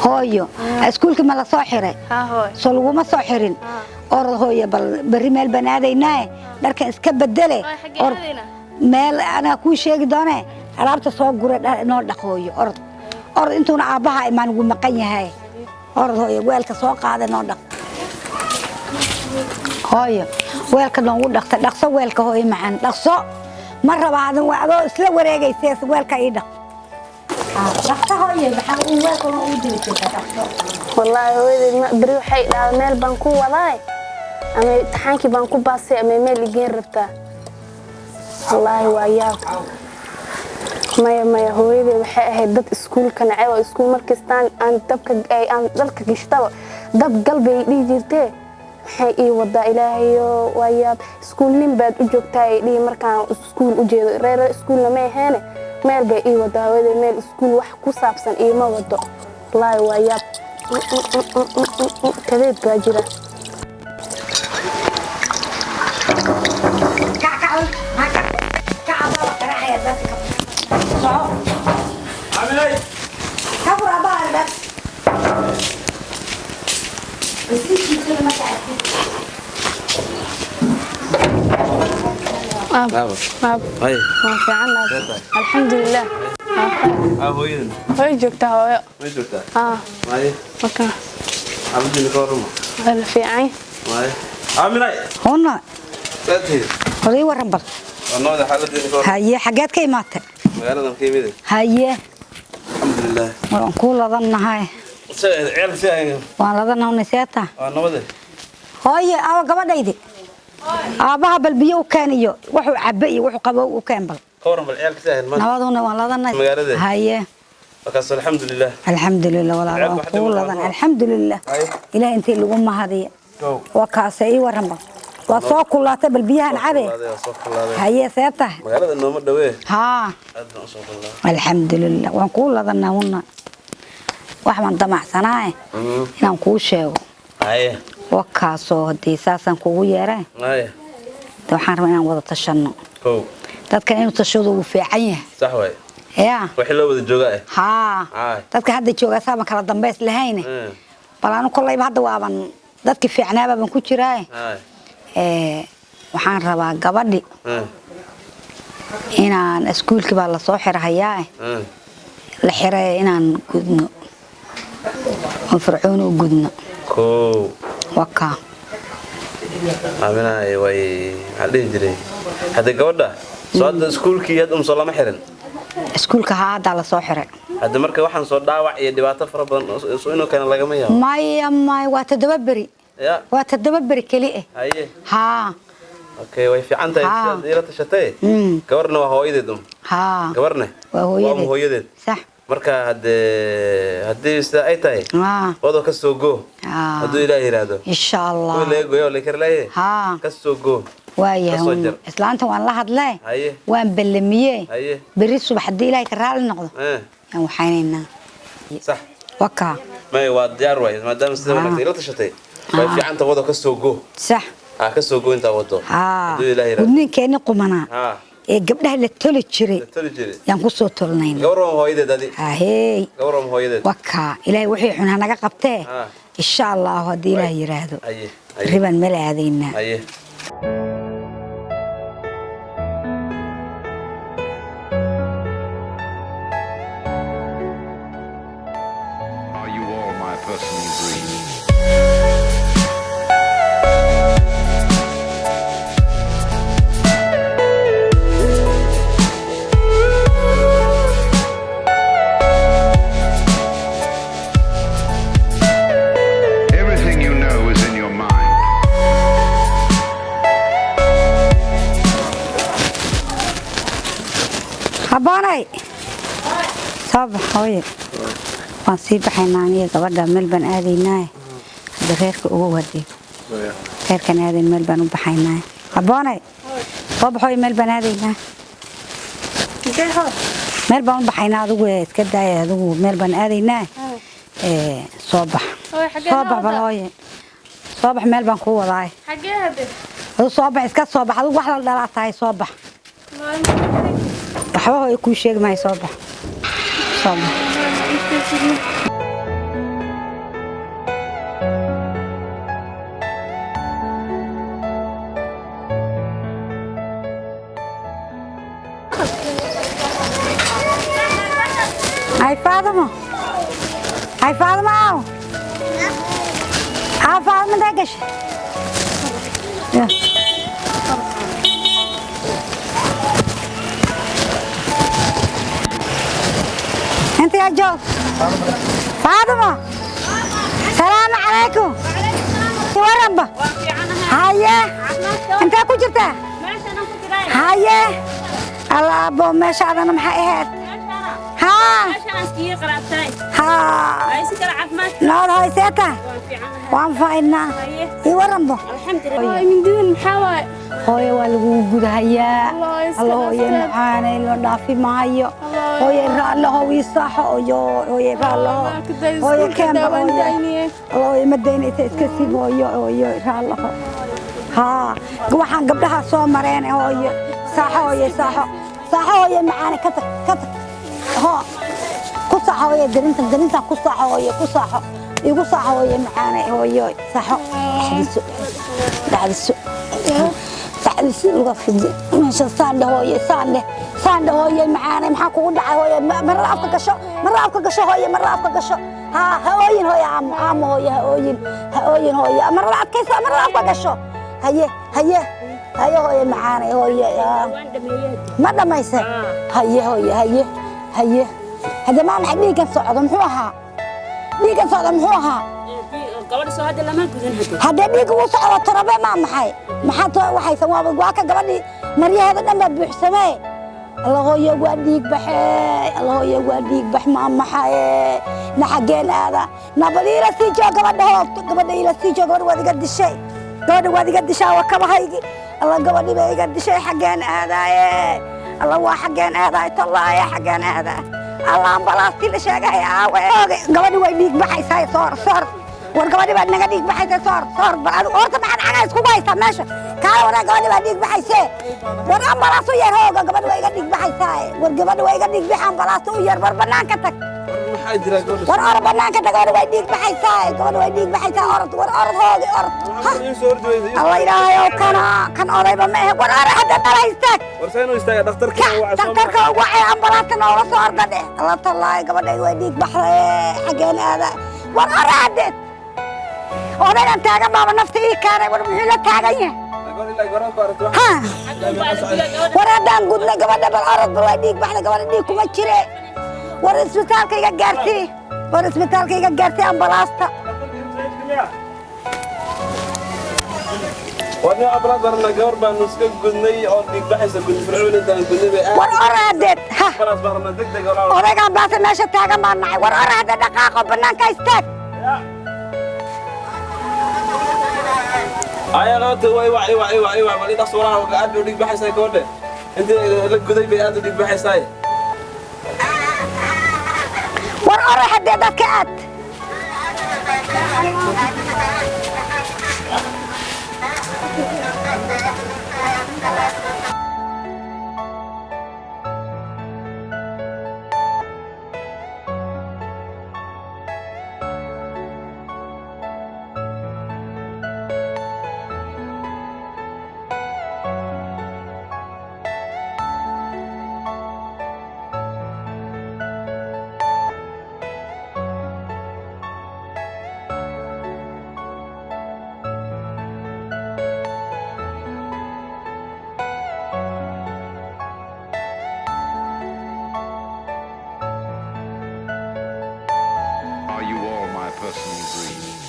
هويو اسكولك ما لا soo xiray soo laguma soo xirin orod hooyo bal bari meel banaadayna dharka iska bedele meel ana ku sheegi doonay alaabta soo gura noo dhaqooyo orod intuuna aabaha imaan ugu maqan yahay orod hooyo weelka soo qaada noo dhaq hooyo weelka noo dhaqso weelka hooyo macaan dhaqso ma rabaadan waado isla wareegaysees weelka ii dhaq dhaqso hooyo waxa uu weelka uu diibtay dhaqso wallahi hooyadii bari waxay dhaal meel baan ku waday ama taxankii baan ku baasay ama meel igeen rabtaa wallahi waa yaab maya hooyadii waxay ahayd dad iskuulka nacay oo iskuul markastaan aan dabka aan dalka gishtaa dab galbay dhigi jirtay waxay ii wadaa ilaahayo waa yaab iskuul nin baad u joogtay dhigi markaan iskuul u jeedo reer iskuulna ma ahayn meel bay ii wadaa hooyadii meel iskuul wax ku saabsan ii ma wado wallahi waa yaab kadeed baa jira هاي ما في عنا الحمد لله هوين هاي جوكتا هاي وين جوكتا هاي اوكي عبد الكريم هلا في عين هاي عاملاي هنا تاتي هذي ورنبل انا هذا حالتي الكريم هي حاجات كيمات magaalada qiimeeyay هي alxamdulillah waan ku ladanahay ceel fiican waan ladanahay naseeta nabad hooyo aw gabadhaydi aabaha bal biyo u kaaniyo wuxuu cabay wuxuu qabo u kaan bal kooran bal ceel fiican ma nabaduna waan ladanahay magaalada haye wakaas alxamdulillah walaa ku ladan alxamdulillah ilaahay intii lagu mahadiyo wakaas ay waranba waa soo kulaatay bal biyahan cabe haye seeta magaalada nooma dhawee alxamdulillah waan ku ladanahay waxaan damacsanahay inaan ku sheego haye wakaasoo hadii saasan kugu yeeray haye waxaan rabaa inaan wada tashano dadka inuu tashado uu fiican yahay sax way wixii loo wada joogaa dadka hadda jooga saaban kala dambeys lahayn balaanu kollayba hadda waaban dadkii fiicnaaba baan ku jiraa waxaan rabaa gabadhi inaan iskuulkii baa la soo xirahayaa la xiray inaan gudno oo fircoon u gudno waka aaminahay way hadii jiray hadda gabadha soo hadda iskuulkii hadda lama xirin iskuulka hadda la soo xiray hadda marka waxaan soo dhaawac iyo dhibaato fara badan soo inuu kana laga ma yaabo may waa tadabari waa tadabari kali haye okay way fiican tahay sida ila tashatay gabarna waa hooyadeed gabarna waa hooyadeed sax marka hadii sida ay tahay wado ka soo go haduu ilaahay yiraahdo insha Allah wala gooyo la karlay ka soo go waayahay islaanta waan la hadlay waan ballamiyay bari subaxdii ilaahay ka raali noqdo aan waxaynayna sax waka may waa diyaar way maadaama sida wanaagsan ila tashatay way fiican tahay wado ka soo go sax ka soo go inta wado haduu ilaahay yiraahdo ninkeena qumana ee gabdhaha la toli jiray yaan ku soo tolnayn gabadhan hooyadeed adi hey gabadhan hooyadeed waka ilaahay wixii xun naga qabtee insha Allah hadii ilaahay yiraahdo riban meel aadayna صباح هوي وانسيب حنانية قبضة ملبن آذيناه بغيرك أودي غير كان هذا الملبن وبحيناه أباني صباح هوي ملبن آذيناه ملبن بحيناه ذو كده ذو ملبن آذيناه صباح بلاي صباح ملبن قوة ضاي هذا صباح إسكت صباح هذا واحد لا تعي صباح waxba ay ku sheeg may soo bax هاي فاطمة فاطمة داقش انت يا جو فاطمة السلام عليكم وربا هيا انت كو جرتا هيا الله ابو ماشي انا محيهات ها ها نور هاي سيتا وان فاينا اي وربا الحمد لله من دون محاوى هوي والغو غدهيا الله هوي معانا لو دافي مايو هوي را الله هوي صح هوي را الله هوي كان هوي مدينه اسكسي هوي را الله ها waxaan gabdhaha soo mareen hooyo saxo hooyo macaan ka tag ha ku saxo hooyo darinta ku saxo hooyo ku saxo igu saxo hooyo macaan hooyo saxo dhacdiso تعالي لغة فيدي مش صانده هوي معانا ما حكوا قد هوي مرة أفكر قشة هوي مرة أفكر قشة ها هوي عام هوي مرة أفكر قشة هيا هوي معانا هوي ما دام يصير هيا هذا ما محدي كان صعد محوها دي كان صعد محوها gabadha soo hadda lama gudan hada dhiig uu socdo tarabe ma maxay waxay sawaab waa ka gabadhi maryaheeda dhan baa buuxsamay الله هو يوديك بحي الله هو يوديك بح ما محي نحجين هذا نبلي رسيجا قبل رسيجا قبل وادي قد الشيء وكما هيجي الله قبل ما يقد الشيء حجين هذا الله هو حجين هذا الله يا حجين هذا الله بلاستي لشيء يا قبل واديك بحي ساي صار والقبل بعد نقديك بحي صار بعد أورت بعد حاجة سكوباي ماشي كانوا أنا قبل بعديك بحي ساي ورام بلاستو يرهوق قبل ويقديك بحي ساي والقبل ويقديك بحام بلاستو يربر بنانكتك ورأر بنانكتك قبل ويديك بحي ساي قبل ويديك بحي ساي أورت هوقي أورت الله إلهي كان قريب منه ورأر حتى ترى يستاك ورسينو يستاك دكتورك وعي أمبلاستنا ولا صور قده الله طلعي قبل ويديك بحي حقين هذا ورأر عدت ودينا تاغا بابا نفتي كاري ورمحيلا تاغاية ها ورادان قدنا قبل بالعرض بالويديك بحنا قبل ديك وما تشري ورسبتال كيغا قارتي أمبلاستا وانا أبراد برنا قربا نسكك قدني أو ديك بحيسة كنت فرعون انت كنت بي ورادت ها خلاص برنا دك ودينا بلاسة ماشا تاغا مانعي ورادت دقاقة بنان كايستاك أيا غلط وعي وليد أصورها وقعد وديك بحيسة كله انت لك قدي بيات وديك بحيسة ورادت حد دكات Are you all my personal dreams?